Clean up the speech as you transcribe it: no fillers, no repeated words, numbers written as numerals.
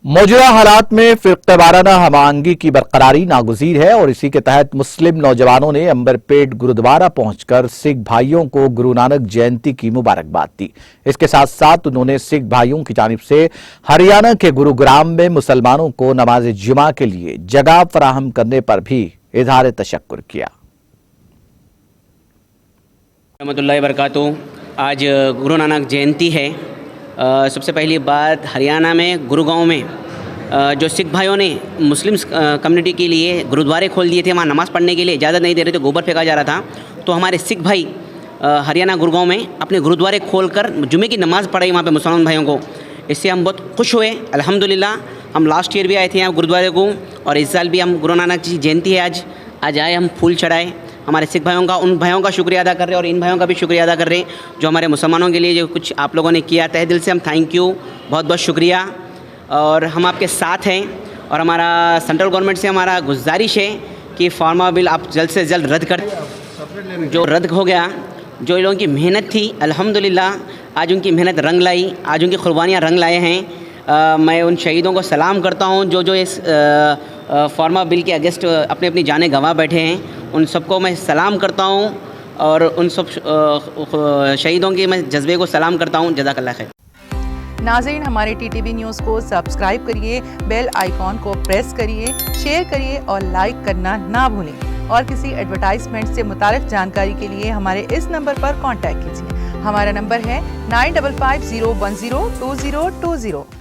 मौजूदा हालात में फिरक़ेवाराना हमआहंगी की बरकरारी नागुज़ीर है और इसी के तहत मुस्लिम नौजवानों ने अंबरपेट गुरुद्वारा पहुंचकर सिख भाइयों को गुरु नानक जयंती की मुबारकबाद दी। इसके साथ साथ उन्होंने सिख भाइयों की जानिब से हरियाणा के गुरुग्राम में मुसलमानों को नमाज जुमा के लिए जगह फराहम करने पर भी इज़हार तशक्कुर किया। रहमतुल्लाहि बरकातहू। आज गुरु नानक जयंती है। सबसे पहली बात, हरियाणा में गुरुगांव में जो सिख भाइयों ने मुस्लिम कम्युनिटी के लिए गुरुद्वारे खोल दिए थे, वहाँ नमाज़ पढ़ने के लिए इजाज़त नहीं दे रहे थे, गोबर फेंका जा रहा था, तो हमारे सिख भाई हरियाणा गुरुगांव में अपने गुरुद्वारे खोलकर जुमे की नमाज़ पढ़ाई वहाँ पे मुसलमान भाइयों को। इससे हम बहुत खुश हुए अल्हम्दुलिल्लाह। हम लास्ट ईयर भी आए थे यहाँ गुरुद्वारे को और इस साल भी हम गुरु नानक जी जयंती है आज आए, हम फूल चढ़ाए। हमारे सिख भाइयों का, उन भाइयों का शुक्रिया अदा कर रहे हैं और इन भाइयों का भी शुक्रिया अदा कर रहे हैं जो हमारे मुसलमानों के लिए जो कुछ आप लोगों ने किया। तहे दिल से हम थैंक यू, बहुत बहुत शुक्रिया। और हम आपके साथ हैं और हमारा सेंट्रल गवर्नमेंट से हमारा गुजारिश है कि फार्मा बिल आप जल्द से जल्द रद्द कर, जो रद्द हो गया। जो लोगों की मेहनत थी अल्हम्दुलिल्लाह, आज उनकी मेहनत रंग लाई, आज उनकी कुर्बानियाँ रंग लाए हैं। मैं उन शहीदों को सलाम करता हूँ जो इस फार्मा बिल के अगेंस्ट अपनी अपनी जानें गंवा बैठे हैं। उन सबको मैं सलाम करता हूँ और उन सब शहीदों के मैं जज्बे को सलाम करता हूँ। जज़ाकल्लाह खैर। नाज़रीन, हमारे टीटीवी न्यूज़ को सब्सक्राइब करिए, बेल आइकॉन को प्रेस करिए, शेयर करिए और लाइक करना ना भूलें। और किसी एडवर्टाइजमेंट से मुताल्लिक़ जानकारी के लिए हमारे इस नंबर पर कांटेक्ट कीजिए। हमारा नंबर है 9550102020।